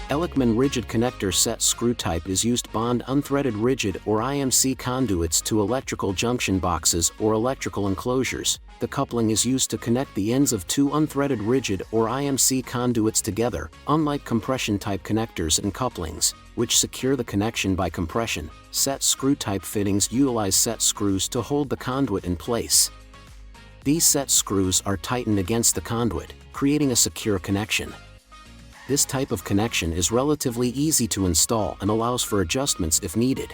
Ellichman rigid connector set screw type is used to bond unthreaded rigid or IMC conduits to electrical junction boxes or electrical enclosures. The coupling is used to connect the ends of two unthreaded rigid or IMC conduits together, unlike compression type connectors and couplings, which secure the connection by compression. Set screw type fittings utilize set screws to hold the conduit in place. These set screws are tightened against the conduit, creating a secure connection. This type of connection is relatively easy to install and allows for adjustments if needed.